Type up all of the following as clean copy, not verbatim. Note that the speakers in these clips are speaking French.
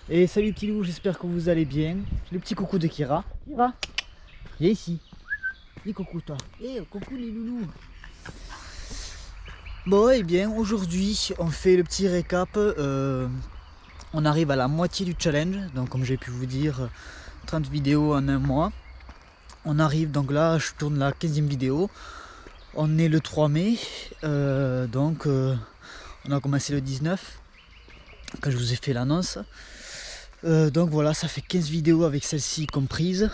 Et salut petit loup, j'espère que vous allez bien. Le petit coucou de Kira. Kira, viens ici. Dis coucou toi. Coucou les loulous. Bon et bien aujourd'hui on fait le petit récap. On arrive à la moitié du challenge. Donc comme j'ai pu vous dire, 30 vidéos en un mois. On arrive donc là, je tourne la 15e vidéo. On est le 3 mai. On a commencé le 19. Quand je vous ai fait l'annonce. Donc voilà, ça fait 15 vidéos avec celle-ci comprise.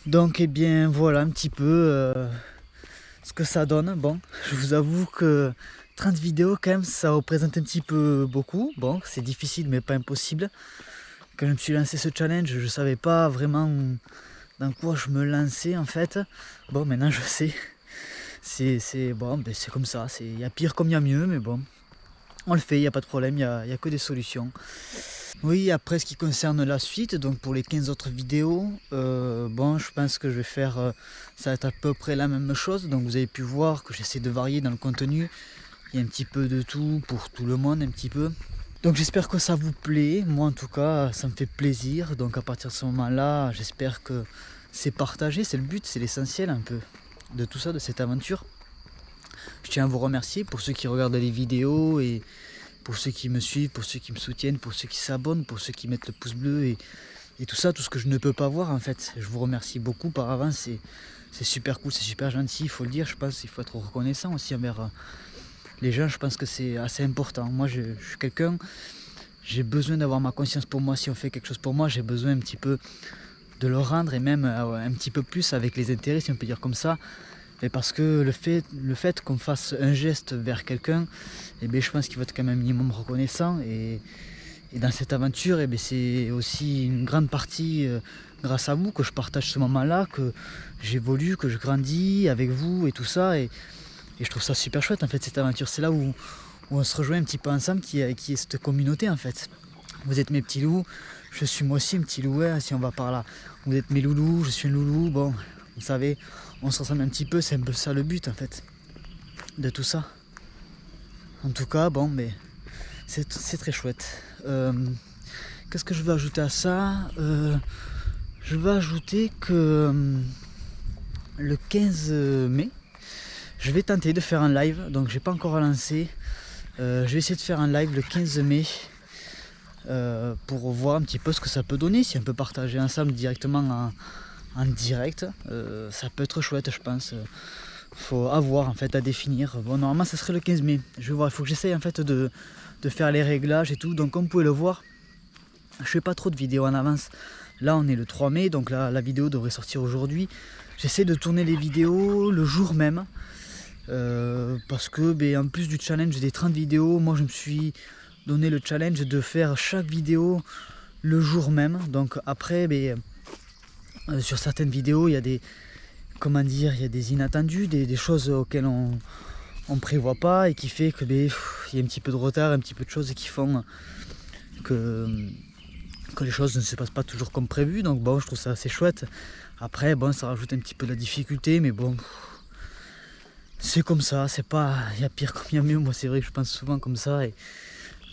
Donc et bien voilà un petit peu ce que ça donne. Bon, je vous avoue que 30 vidéos quand même ça représente un petit peu beaucoup. Bon, c'est difficile mais pas impossible. Quand je me suis lancé ce challenge, je savais pas vraiment dans quoi je me lançais en fait. Bon, maintenant je sais. C'est bon, ben c'est comme ça. Il y a pire comme il y a mieux, mais bon. On le fait, il n'y a pas de problème, il y a que des solutions. Oui, après ce qui concerne la suite, donc pour les 15 autres vidéos, bon, je pense que je vais faire, ça va être à peu près la même chose. Donc vous avez pu voir que j'essaie de varier dans le contenu. Il y a un petit peu de tout pour tout le monde, un petit peu. Donc j'espère que ça vous plaît. Moi en tout cas, ça me fait plaisir. Donc à partir de ce moment-là, j'espère que c'est partagé. C'est le but, c'est l'essentiel un peu de tout ça, de cette aventure. Je tiens à vous remercier pour ceux qui regardent les vidéos et pour ceux qui me suivent, pour ceux qui me soutiennent, pour ceux qui s'abonnent, pour ceux qui mettent le pouce bleu et tout ça, tout ce que je ne peux pas voir en fait. Je vous remercie beaucoup par avance, c'est super cool, c'est super gentil, il faut le dire, je pense qu'il faut être reconnaissant aussi envers les gens, je pense que c'est assez important. Moi je suis quelqu'un, j'ai besoin d'avoir ma conscience pour moi, si on fait quelque chose pour moi, j'ai besoin un petit peu de le rendre et même un petit peu plus avec les intérêts, si on peut dire comme ça. Et parce que le fait qu'on fasse un geste vers quelqu'un, eh bien, je pense qu'il faut être quand même un minimum reconnaissant. Et dans cette aventure, eh bien, c'est aussi une grande partie grâce à vous que je partage ce moment-là, que j'évolue, que je grandis avec vous et tout ça. Et je trouve ça super chouette en fait cette aventure. C'est là où on se rejoint un petit peu ensemble, qui est cette communauté en fait. Vous êtes mes petits loups, je suis moi aussi un petit louet, si on va par là. Vous êtes mes loulous, je suis un loulou, bon, vous savez, on se ressemble un petit peu, c'est un peu ça le but en fait, de tout ça. En tout cas, bon, mais c'est très chouette. Qu'est-ce que je veux ajouter à ça? Je veux ajouter que le 15 mai, je vais tenter de faire un live, donc j'ai pas encore lancé. Je vais essayer de faire un live le 15 mai. Pour voir un petit peu ce que ça peut donner, si on peut partager ensemble directement en direct, ça peut être chouette je pense. Faut avoir en fait à définir. Bon, normalement ça serait le 15 mai, je vais voir, il faut que j'essaye en fait de faire les réglages et tout. Donc comme vous pouvez le voir, je fais pas trop de vidéos en avance. Là on est le 3 mai, donc la vidéo devrait sortir aujourd'hui. J'essaie de tourner les vidéos le jour même, parce que en plus du challenge des 30 vidéos, moi je me suis donné le challenge de faire chaque vidéo le jour même. Donc après, sur certaines vidéos, il y a des, comment dire, il y a des inattendus, des choses auxquelles on prévoit pas et qui fait que il y a un petit peu de retard, un petit peu de choses qui font que les choses ne se passent pas toujours comme prévu. Donc bon, je trouve ça assez chouette. Après, bon, ça rajoute un petit peu de la difficulté, mais bon, c'est comme ça. C'est pas, il y a pire comme il y a mieux. Moi, c'est vrai que je pense souvent comme ça. Et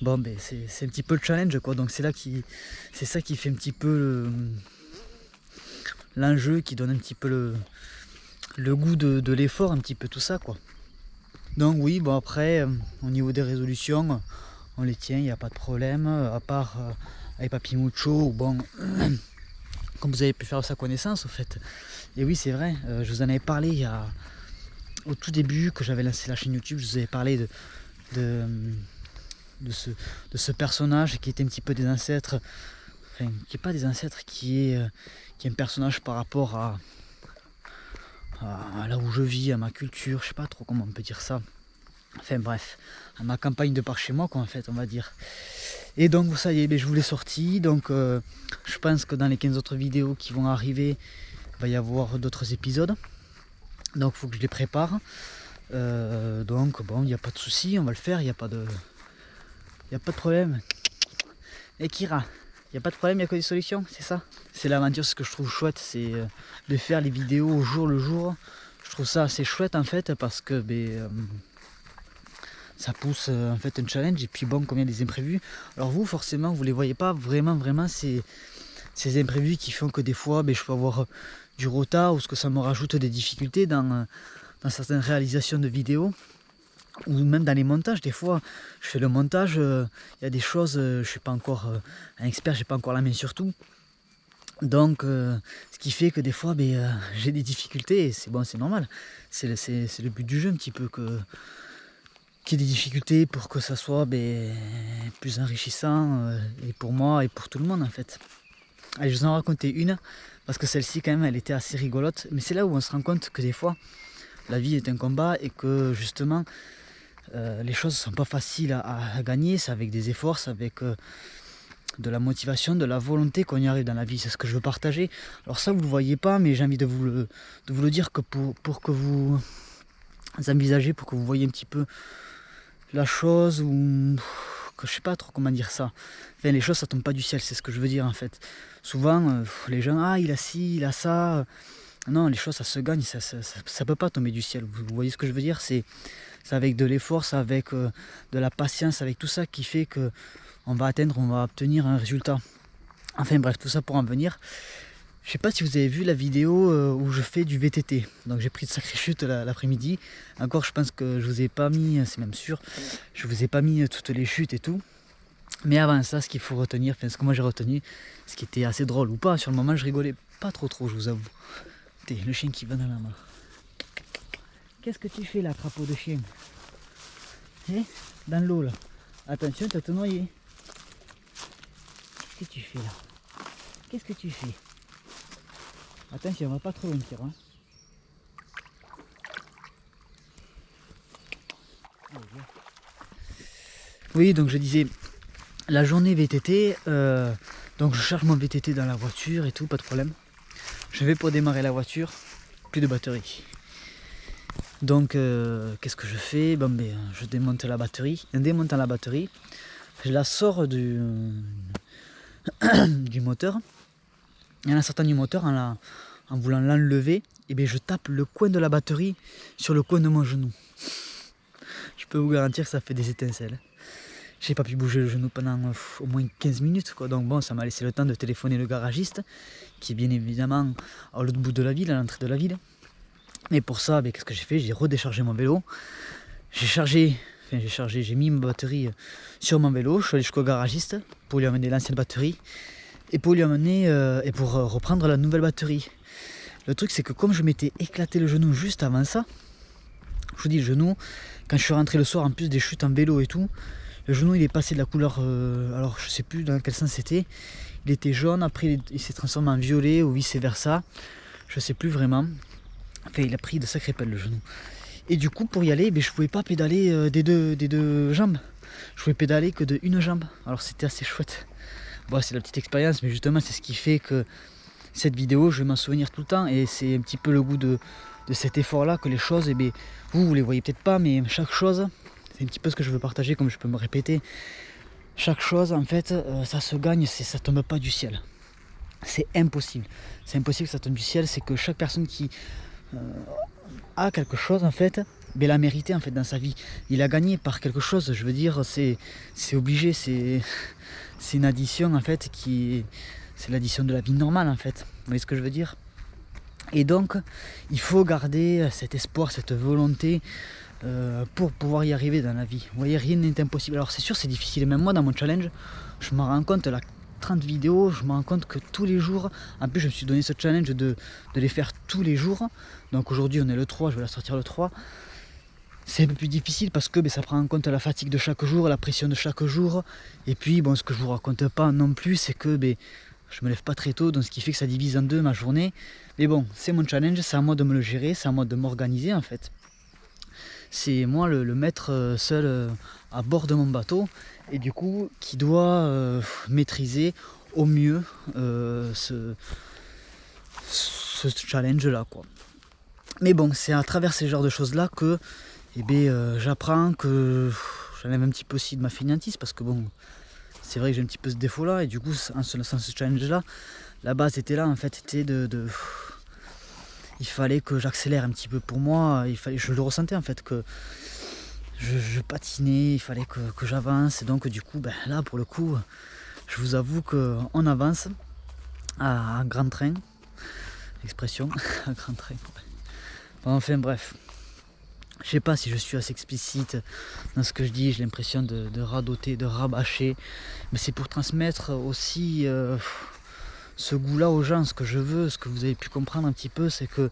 bon, c'est un petit peu le challenge, quoi. Donc c'est ça qui fait un petit peu l'enjeu, qui donne un petit peu le goût de l'effort, un petit peu tout ça, quoi. Donc oui, bon après, au niveau des résolutions, on les tient, il n'y a pas de problème. À part avec Papy Mucho, bon, comme vous avez pu faire sa connaissance, au fait. Et oui, c'est vrai, je vous en avais parlé au tout début, que j'avais lancé la chaîne YouTube, je vous avais parlé de ce personnage qui était un petit peu des ancêtres, enfin qui n'est pas des ancêtres, qui est un personnage par rapport à là où je vis, à ma culture, je sais pas trop comment on peut dire ça. Enfin bref, à ma campagne de par chez moi, quoi, en fait, on va dire. Et donc ça y est, je vous l'ai sorti. Donc je pense que dans les 15 autres vidéos qui vont arriver, il va y avoir d'autres épisodes. Donc il faut que je les prépare. Donc bon, il n'y a pas de souci, on va le faire, il n'y a pas de problème. Et Kira, il n'y a pas de problème, il n'y a que des solutions, c'est ça? C'est l'aventure, ce que je trouve chouette, c'est de faire les vidéos au jour le jour. Je trouve ça assez chouette en fait, parce que ça pousse en fait un challenge. Et puis bon, combien des imprévus. Alors vous, forcément, vous les voyez pas vraiment ces imprévus qui font que des fois je peux avoir du retard ou ce que ça me rajoute des difficultés dans certaines réalisations de vidéos ou même dans les montages. Des fois je fais le montage, il y a des choses, je suis pas encore un expert, j'ai pas encore la main sur tout, donc ce qui fait que des fois j'ai des difficultés et c'est bon, c'est normal, c'est le but du jeu un petit peu, qu'il y ait des difficultés pour que ça soit plus enrichissant et pour moi et pour tout le monde en fait. Allez, je vous en raconter une, parce que celle-ci quand même elle était assez rigolote, mais c'est là où on se rend compte que des fois la vie est un combat et que justement les choses ne sont pas faciles à gagner, c'est avec des efforts, c'est avec de la motivation, de la volonté qu'on y arrive dans la vie, c'est ce que je veux partager. Alors ça vous ne le voyez pas, mais j'ai envie de vous le dire que pour que vous envisagez, pour que vous voyez un petit peu la chose, ou que je sais pas trop comment dire ça. Enfin, les choses ça tombe pas du ciel, c'est ce que je veux dire en fait. Souvent les gens, il a ci, il a ça. Non, les choses ça se gagne, ça peut pas tomber du ciel. Vous voyez ce que je veux dire, c'est avec de l'effort, c'est avec de la patience, avec tout ça qui fait que on va obtenir un résultat. Enfin bref, tout ça pour en venir. Je sais pas si vous avez vu la vidéo où je fais du VTT. Donc j'ai pris de sacrées chutes l'après-midi. Encore, je pense que je vous ai pas mis, c'est même sûr, je vous ai pas mis toutes les chutes et tout. Mais avant ça, ce qu'il faut retenir, enfin ce que moi j'ai retenu, ce qui était assez drôle ou pas, sur le moment je rigolais pas trop, je vous avoue. Écoutez, le chien qui va dans la main. Qu'est-ce que tu fais là, crapaud de chien? Dans l'eau là. Attention, tu vas te noyer. Qu'est-ce que tu fais là? Qu'est-ce que tu fais? Attention, on va pas trop loin, Pierre. Hein. Oui, donc je disais, la journée VTT, donc je charge mon VTT dans la voiture et tout, pas de problème. Je vais pour démarrer la voiture, plus de batterie. Donc qu'est-ce que je fais? Je démonte la batterie. En démontant la batterie, je la sors du moteur. Et en la sortant du moteur, en voulant l'enlever, je tape le coin de la batterie sur le coin de mon genou. Je peux vous garantir que ça fait des étincelles. J'ai pas pu bouger le genou pendant au moins 15 minutes. Quoi. Donc bon, ça m'a laissé le temps de téléphoner le garagiste, qui est bien évidemment à l'autre bout de la ville, à l'entrée de la ville. Mais pour ça, qu'est-ce que j'ai fait? J'ai redéchargé mon vélo. J'ai mis ma batterie sur mon vélo. Je suis allé jusqu'au garagiste pour lui amener l'ancienne batterie et pour lui amener et pour reprendre la nouvelle batterie. Le truc, c'est que comme je m'étais éclaté le genou juste avant ça, je vous dis, le genou, quand je suis rentré le soir, en plus des chutes en vélo et tout, le genou il est passé de la couleur, alors je sais plus dans quel sens c'était, il était jaune, après il s'est transformé en violet ou vice versa, je sais plus vraiment. Enfin, il a pris de sacrées pelles le genou. Et du coup, pour y aller, je pouvais pas pédaler des deux jambes. Je pouvais pédaler que de une jambe. Alors c'était assez chouette. Bon, c'est la petite expérience, mais justement, c'est ce qui fait que cette vidéo, je vais m'en souvenir tout le temps. Et c'est un petit peu le goût de cet effort-là, que les choses, vous les voyez peut-être pas, mais chaque chose, c'est un petit peu ce que je veux partager, comme je peux me répéter. Chaque chose, en fait, ça se gagne, ça tombe pas du ciel. C'est impossible. C'est impossible que ça tombe du ciel. C'est que chaque personne qui a quelque chose en fait, l'a mérité en fait dans sa vie. Il a gagné par quelque chose, je veux dire, c'est obligé, c'est une addition en fait c'est l'addition de la vie normale en fait. Vous voyez ce que je veux dire? Et donc il faut garder cet espoir, cette volonté pour pouvoir y arriver dans la vie. Vous voyez, rien n'est impossible. Alors c'est sûr, c'est difficile. Même moi dans mon challenge, je m'en rends compte là. 30 vidéos, je me rends compte que tous les jours, en plus je me suis donné ce challenge de les faire tous les jours. Donc aujourd'hui on est le 3, je vais la sortir le 3. C'est un peu plus difficile parce que ça prend en compte la fatigue de chaque jour, la pression de chaque jour. Et puis bon, ce que je vous raconte pas non plus, c'est que je me lève pas très tôt, donc ce qui fait que ça divise en deux ma journée. Mais bon, c'est mon challenge, c'est à moi de me le gérer, c'est à moi de m'organiser en fait. C'est moi le maître seul à bord de mon bateau et du coup qui doit maîtriser au mieux ce challenge là quoi. Mais bon, c'est à travers ces genres de choses là que j'apprends, que j'enlève un petit peu aussi de ma fainéantise, parce que bon, c'est vrai que j'ai un petit peu ce défaut là, et du coup en se lançant ce challenge là, la base était là en fait, était il fallait que j'accélère un petit peu pour moi, je le ressentais en fait, que je patinais, il fallait que j'avance. Et donc du coup, ben, là pour le coup, je vous avoue qu'on avance à grand train. Expression, à grand train. Enfin bref. Je sais pas si je suis assez explicite dans ce que je dis, j'ai l'impression de radoter, de rabâcher. Mais c'est pour transmettre aussi ce goût-là aux gens. Ce que je veux, ce que vous avez pu comprendre un petit peu, c'est que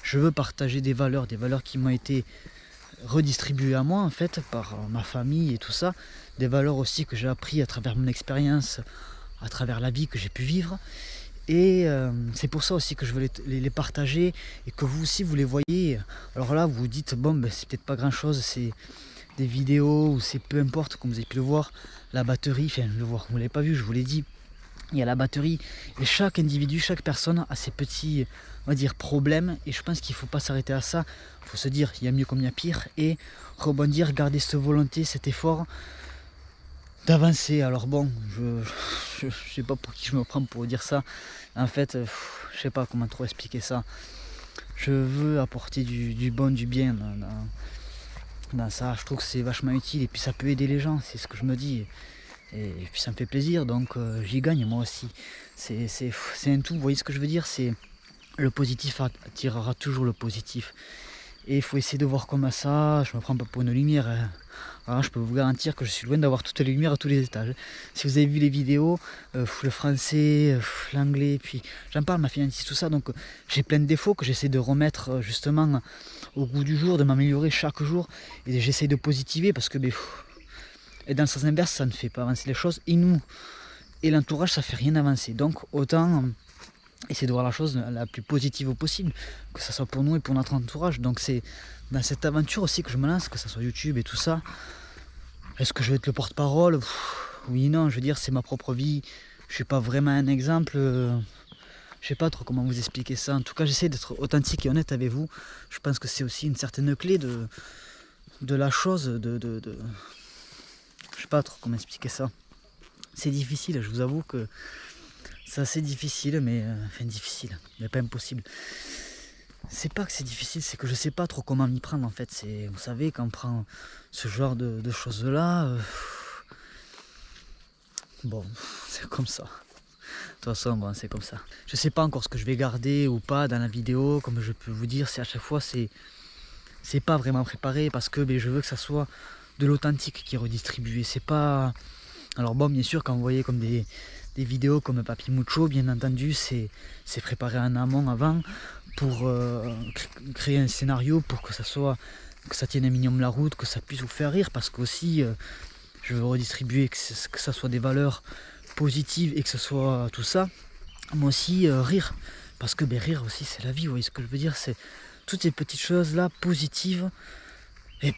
je veux partager des valeurs qui m'ont été redistribuées à moi en fait par ma famille et tout ça. Des valeurs aussi que j'ai appris à travers mon expérience, à travers la vie que j'ai pu vivre. Et c'est pour ça aussi que je veux les partager et que vous aussi vous les voyez. Alors là vous vous dites bon ben, c'est peut-être pas grand chose, c'est des vidéos ou c'est peu importe, comme vous avez pu le voir, la batterie, enfin le voir, vous l'avez pas vu, je vous l'ai dit, il y a la batterie et chaque individu, chaque personne a ses petits, on va dire, problèmes et je pense qu'il faut pas s'arrêter à ça, il faut se dire il y a mieux comme il y a pire et rebondir, garder cette volonté, cet effort d'avancer. Alors bon, je sais pas pour qui je me prends pour dire ça. En fait, je sais pas comment trop expliquer ça. Je veux apporter du bon, du bien dans ça. Je trouve que c'est vachement utile et puis ça peut aider les gens, c'est ce que je me dis. Et puis ça me fait plaisir, donc j'y gagne moi aussi. C'est un tout, vous voyez ce que je veux dire, c'est le positif attirera toujours le positif. Et il faut essayer de voir comme ça, je me prends pas pour une lumière. Alors je peux vous garantir que je suis loin d'avoir toutes les lumières à tous les étages. Si vous avez vu les vidéos, le français, l'anglais, puis j'en parle, ma finance, tout ça, donc j'ai plein de défauts que j'essaie de remettre justement au goût du jour, de m'améliorer chaque jour. Et j'essaie de positiver parce que et dans le sens inverse, ça ne fait pas avancer les choses. Et nous, et l'entourage, ça fait rien avancer. Donc autant essayer de voir la chose la plus positive possible, que ce soit pour nous et pour notre entourage. Donc c'est dans cette aventure aussi que je me lance, que ce soit YouTube et tout ça. Est-ce que je vais être le porte-parole? Oui, non, je veux dire, c'est ma propre vie. Je suis pas vraiment un exemple. Je sais pas trop comment vous expliquer ça. En tout cas, j'essaie d'être authentique et honnête avec vous. Je pense que c'est aussi une certaine clé de la chose. Je sais pas trop comment expliquer ça. C'est difficile, je vous avoue que c'est assez difficile, mais enfin difficile, mais pas impossible. C'est pas que c'est difficile, c'est que je sais pas trop comment m'y prendre en fait. C'est, vous savez, quand on prend ce genre de choses là, bon, c'est comme ça. De toute façon, bon, c'est comme ça. Je sais pas encore ce que je vais garder ou pas dans la vidéo, comme je peux vous dire, c'est à chaque fois c'est pas vraiment préparé parce que je veux que ça soit de l'authentique qui est redistribué. C'est pas. Alors bon, bien sûr, quand vous voyez comme des vidéos comme Papy Mucho, bien entendu, c'est préparé en amont avant pour créer un scénario pour que ça tienne un minimum la route, que ça puisse vous faire rire, parce qu'aussi je veux redistribuer, que ça soit des valeurs positives et que ce soit tout ça, moi aussi rire, parce que rire aussi c'est la vie, vous voyez ce que je veux dire, c'est toutes ces petites choses là positives, et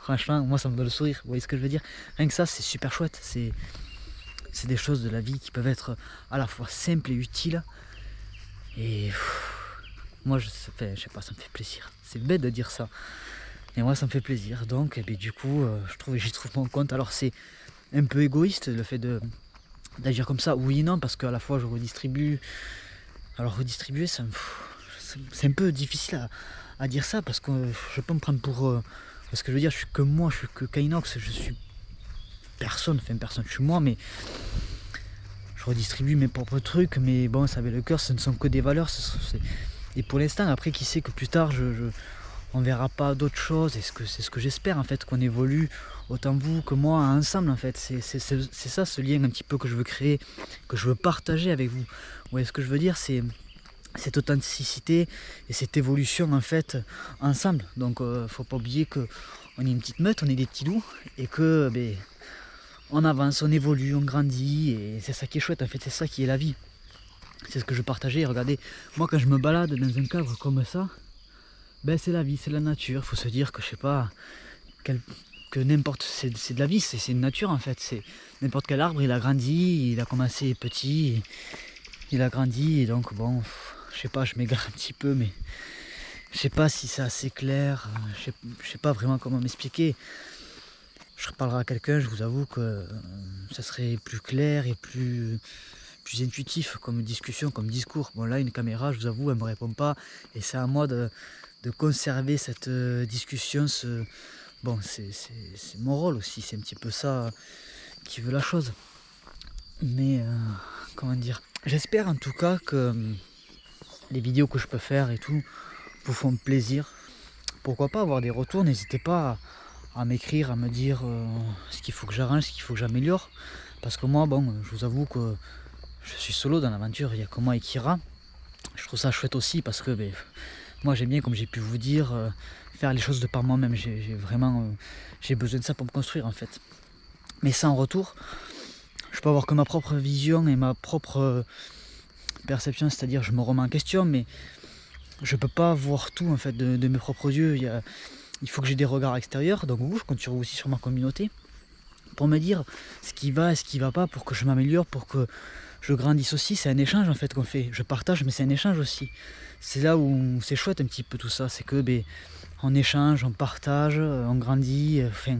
franchement moi ça me donne le sourire, vous voyez ce que je veux dire, rien que ça c'est super chouette, c'est des choses de la vie qui peuvent être à la fois simples et utiles. Et moi, je sais pas, ça me fait plaisir. C'est bête de dire ça. Et moi, ça me fait plaisir. Donc, du coup, j'y trouve mon compte. Alors, c'est un peu égoïste le fait d'agir comme ça. Oui et non, parce qu'à la fois, je redistribue. Alors, redistribuer, c'est un peu difficile à dire ça, parce que je peux me prendre pour. Parce que je veux dire, je suis que moi, je suis que Kainox, je suis personne, je suis moi, mais je redistribue mes propres trucs, mais bon, ça avait le cœur, ce ne sont que des valeurs. Et pour l'instant, après, qui sait que plus tard, on verra pas d'autres choses. C'est ce que j'espère, en fait, qu'on évolue autant vous que moi ensemble, en fait. C'est ça, ce lien un petit peu que je veux créer, que je veux partager avec vous. Vous voyez ce que je veux dire, c'est cette authenticité et cette évolution, en fait, ensemble. Donc, faut pas oublier que on est une petite meute, on est des petits loups, et que on avance, on évolue, on grandit, et c'est ça qui est chouette, en fait, c'est ça qui est la vie. C'est ce que je partageais. Regardez, moi quand je me balade dans un cadre comme ça, c'est la vie, c'est la nature. Il faut se dire que je sais pas, que n'importe, c'est de la vie, c'est une nature en fait. C'est n'importe quel arbre, il a grandi, il a commencé petit, il a grandi, et donc bon, je sais pas, je m'égare un petit peu, mais je sais pas si c'est assez clair, je sais pas vraiment comment m'expliquer. Je reparlerai à quelqu'un, je vous avoue que ça serait plus clair et plus intuitif comme discussion, comme discours. Bon là, une caméra, je vous avoue, elle me répond pas, et c'est à moi de conserver cette discussion, bon, c'est mon rôle aussi, c'est un petit peu ça qui veut la chose. Mais comment dire, j'espère en tout cas que les vidéos que je peux faire et tout vous font plaisir. Pourquoi pas avoir des retours, n'hésitez pas à m'écrire, à me dire ce qu'il faut que j'arrange, ce qu'il faut que j'améliore. Parce que moi, bon, je vous avoue que je suis solo dans l'aventure, il y a que moi et Kira. Je trouve ça chouette aussi parce que moi j'aime bien, comme j'ai pu vous dire, faire les choses de par moi-même. J'ai vraiment j'ai besoin de ça pour me construire en fait. Mais ça en retour, je peux avoir que ma propre vision et ma propre perception, c'est-à-dire je me remets en question, mais je peux pas voir tout en fait de mes propres yeux. Il faut que j'ai des regards extérieurs, donc vous, je compte sur vous aussi, sur ma communauté, pour me dire ce qui va et ce qui va pas, pour que je m'améliore, pour que je grandisse aussi. C'est un échange en fait qu'on fait, je partage, mais c'est un échange aussi. C'est là où c'est chouette un petit peu tout ça, c'est que on échange, on partage, on grandit, enfin,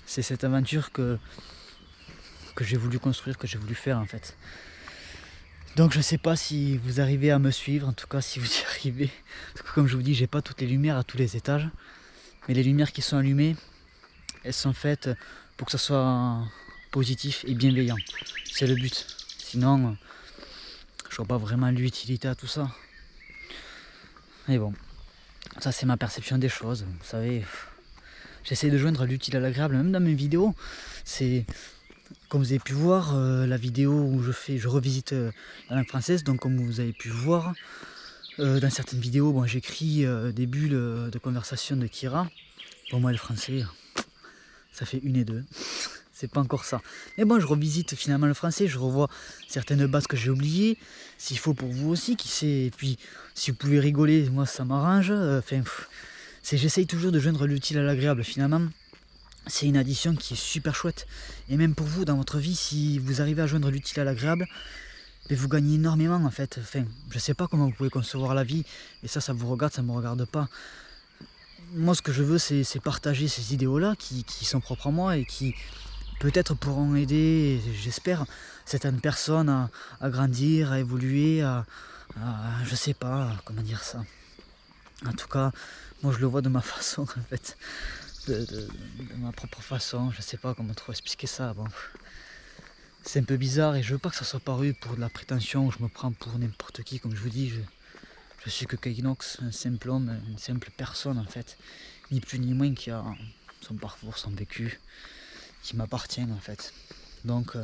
c'est cette aventure que j'ai voulu construire, que j'ai voulu faire en fait. Donc je sais pas si vous arrivez à me suivre, en tout cas si vous y arrivez, parce que comme je vous dis, j'ai pas toutes les lumières à tous les étages, mais les lumières qui sont allumées, elles sont faites pour que ça soit positif et bienveillant. C'est le but. Sinon, je vois pas vraiment l'utilité à tout ça. Mais bon, ça c'est ma perception des choses. Vous savez, j'essaie de joindre l'utile à l'agréable, même dans mes vidéos. C'est comme vous avez pu voir, la vidéo où je revisite la langue française. Donc comme vous avez pu voir, dans certaines vidéos, bon, j'écris des bulles de conversation de Kira. Bon, moi le français, ça fait 1 et 2. C'est pas encore ça. Mais bon, je revisite finalement le français, je revois certaines bases que j'ai oubliées. S'il faut pour vous aussi, qui sait. Et puis, si vous pouvez rigoler, moi ça m'arrange. Enfin, j'essaye toujours de joindre l'utile à l'agréable finalement. C'est une addition qui est super chouette. Et même pour vous, dans votre vie, si vous arrivez à joindre l'utile à l'agréable, vous gagnez énormément en fait. Enfin, je sais pas comment vous pouvez concevoir la vie. Et ça vous regarde, ça me regarde pas. Moi, ce que je veux, c'est partager ces idéaux-là qui sont propres à moi et qui peut-être pourront aider, j'espère, certaines personnes à grandir, à évoluer, je sais pas comment dire ça. En tout cas, moi je le vois de ma façon en fait, de ma propre façon, je sais pas comment trop expliquer ça. Bon. C'est un peu bizarre et je veux pas que ça soit paru pour de la prétention où je me prends pour n'importe qui, comme je vous dis, je suis que Kainox, un simple homme, une simple personne en fait, ni plus ni moins qui a son parcours, son vécu, qui m'appartient en fait. Donc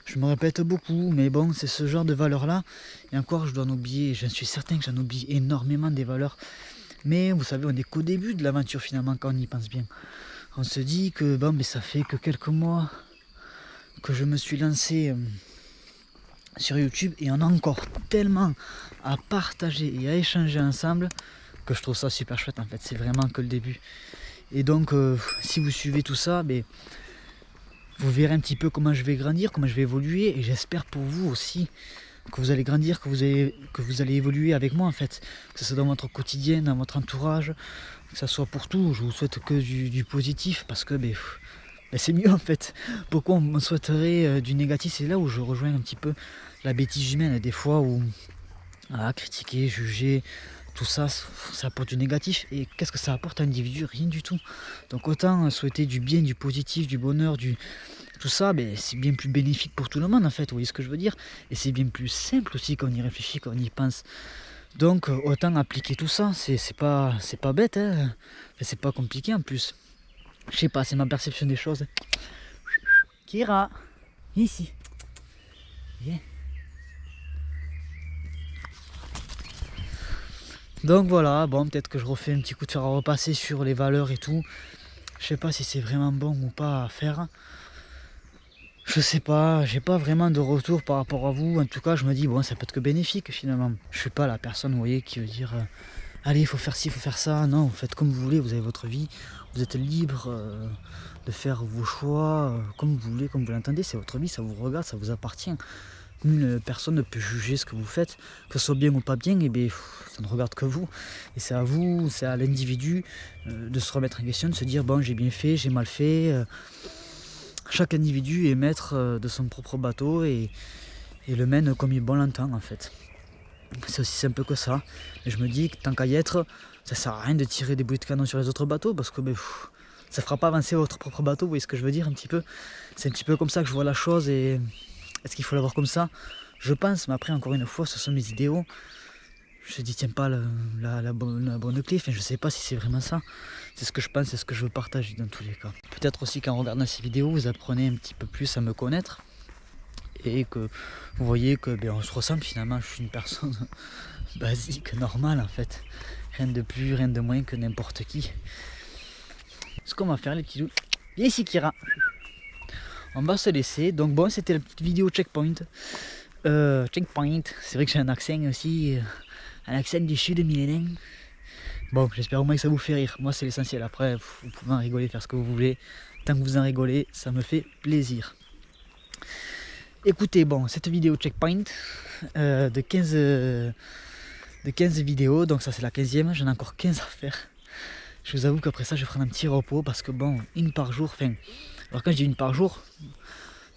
je me répète beaucoup, mais bon, c'est ce genre de valeurs là, et encore je dois en oublier, je suis certain que j'en oublie énormément des valeurs, mais vous savez, on est qu'au début de l'aventure finalement quand on y pense bien. On se dit que bon, mais ça fait que quelques mois que je me suis lancé sur YouTube et on a encore tellement à partager et à échanger ensemble que je trouve ça super chouette en fait, c'est vraiment que le début. Et donc si vous suivez tout ça, vous verrez un petit peu comment je vais grandir, comment je vais évoluer, et j'espère pour vous aussi que vous allez grandir, que vous allez évoluer avec moi en fait, que ce soit dans votre quotidien, dans votre entourage, que ce soit pour tout. Je vous souhaite que du positif parce que c'est mieux en fait. Pourquoi on me souhaiterait du négatif? C'est là où je rejoins un petit peu la bêtise humaine des fois, où critiquer, juger, tout ça, ça apporte du négatif. Et qu'est-ce que ça apporte à l'individu? Rien du tout. Donc autant souhaiter du bien, du positif, du bonheur, tout ça, c'est bien plus bénéfique pour tout le monde en fait, vous voyez ce que je veux dire? Et c'est bien plus simple aussi quand on y réfléchit, quand on y pense. Donc autant appliquer tout ça, c'est pas bête, hein. C'est pas compliqué en plus. Je sais pas, c'est ma perception des choses. Kira, ici. Viens. Donc voilà, bon, peut-être que je refais un petit coup de fer à repasser sur les valeurs et tout. Je sais pas si c'est vraiment bon ou pas à faire. Je sais pas, j'ai pas vraiment de retour par rapport à vous. En tout cas, je me dis, bon, ça peut être que bénéfique finalement. Je suis pas la personne, vous voyez, qui veut dire allez, il faut faire ci, il faut faire ça. Non, vous faites comme vous voulez, vous avez votre vie. Vous êtes libre de faire vos choix comme vous voulez, comme vous l'entendez. C'est votre vie, ça vous regarde, ça vous appartient. Une personne ne peut juger ce que vous faites, que ce soit bien ou pas bien, et ça ne regarde que vous. Et c'est à vous, c'est à l'individu de se remettre en question, de se dire, bon, j'ai bien fait, j'ai mal fait. Chaque individu est maître de son propre bateau et le mène comme il bon l'entend en fait. C'est aussi simple que ça. Et je me dis que tant qu'à y être, ça sert à rien de tirer des boules de canon sur les autres bateaux parce que ça fera pas avancer votre propre bateau, vous voyez ce que je veux dire un petit peu. C'est un petit peu comme ça que je vois la chose et est-ce qu'il faut l'avoir comme ça? Je pense, mais après encore une fois, ce sont mes idéaux. Je dis tiens pas la bonne clé, enfin je sais pas si c'est vraiment ça. C'est ce que je pense, c'est ce que je veux partager dans tous les cas. Peut-être aussi qu'en regardant ces vidéos, vous apprenez un petit peu plus à me connaître. Et que vous voyez que on se ressemble finalement, je suis une personne basique, normale en fait. Rien de plus, rien de moins que n'importe qui. Ce qu'on va faire les petits loups. Viens ici Kira. On va se laisser. Donc bon, c'était la petite vidéo checkpoint. Checkpoint, c'est vrai que j'ai un accent aussi. Un accent du sud millénaire. Bon, j'espère au moins que ça vous fait rire. Moi c'est l'essentiel. Après, vous pouvez en rigoler, faire ce que vous voulez. Tant que vous en rigolez, ça me fait plaisir. Écoutez, bon, cette vidéo checkpoint de 15 vidéos, donc ça c'est la 15e, j'en ai encore 15 à faire. Je vous avoue qu'après ça je vais prendre un petit repos parce que bon, une par jour, enfin, alors quand je dis une par jour,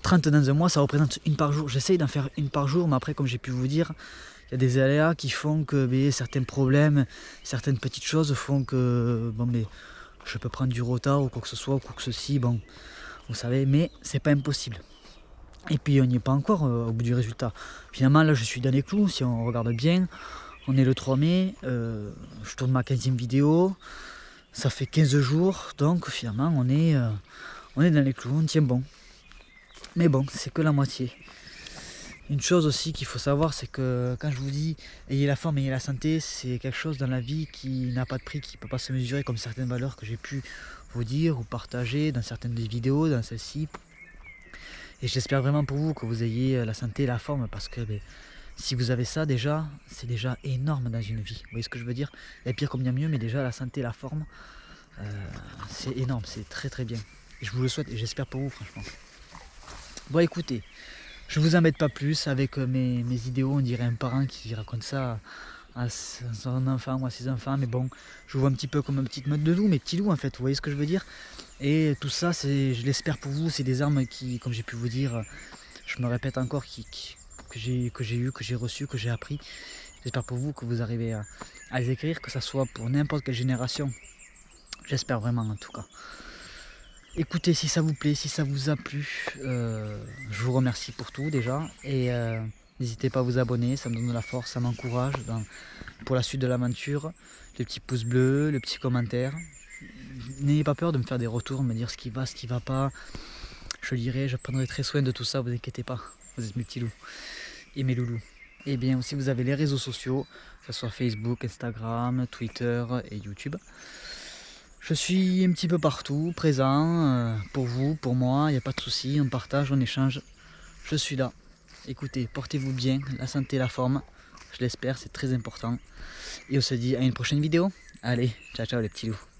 30 dans un mois ça représente une par jour. J'essaye d'en faire une par jour, mais après comme j'ai pu vous dire, il y a des aléas qui font que certains problèmes, certaines petites choses font que bon, je peux prendre du retard ou quoi que ce soit, ou quoi que ceci, bon, vous savez, mais c'est pas impossible. Et puis on n'y est pas encore au bout du résultat. Finalement là je suis dans les clous, si on regarde bien, on est le 3 mai, je tourne ma 15e vidéo, ça fait 15 jours, donc finalement on est dans les clous, on tient bon. Mais bon, c'est que la moitié. Une chose aussi qu'il faut savoir, c'est que quand je vous dis ayez la forme, ayez la santé, c'est quelque chose dans la vie qui n'a pas de prix, qui ne peut pas se mesurer comme certaines valeurs que j'ai pu vous dire ou partager dans certaines des vidéos, dans celle-ci. Et j'espère vraiment pour vous que vous ayez la santé et la forme parce que si vous avez ça déjà, c'est déjà énorme dans une vie. Vous voyez ce que je veux dire? Il y a pire comme bien mieux, mais déjà la santé et la forme, c'est énorme, c'est très très bien. Et je vous le souhaite et j'espère pour vous franchement. Bon écoutez, je vous embête pas plus avec mes idéaux, on dirait un parent qui raconte ça à son enfant ou à ses enfants, mais bon, je vous vois un petit peu comme une petite meute de loup, mes petits loups en fait, vous voyez ce que je veux dire? Et tout ça, je l'espère pour vous, c'est des armes qui, comme j'ai pu vous dire, je me répète encore, que j'ai reçu, que j'ai appris. J'espère pour vous que vous arrivez à les écrire, que ça soit pour n'importe quelle génération. J'espère vraiment en tout cas. Écoutez, si ça vous plaît, si ça vous a plu, je vous remercie pour tout déjà. Et n'hésitez pas à vous abonner, ça me donne de la force, ça m'encourage pour la suite de l'aventure. Les petits pouces bleus, les petits commentaires. N'ayez pas peur de me faire des retours, me dire ce qui va pas. Je lirai, je prendrai très soin de tout ça, vous inquiétez pas. Vous êtes mes petits loups et mes loulous. Et bien aussi vous avez les réseaux sociaux, que ce soit Facebook, Instagram, Twitter et YouTube. Je suis un petit peu partout, présent, pour vous, pour moi, il n'y a pas de souci, on partage, on échange. Je suis là. Écoutez, portez-vous bien, la santé, la forme, je l'espère, c'est très important. Et on se dit à une prochaine vidéo. Allez, ciao ciao les petits loups.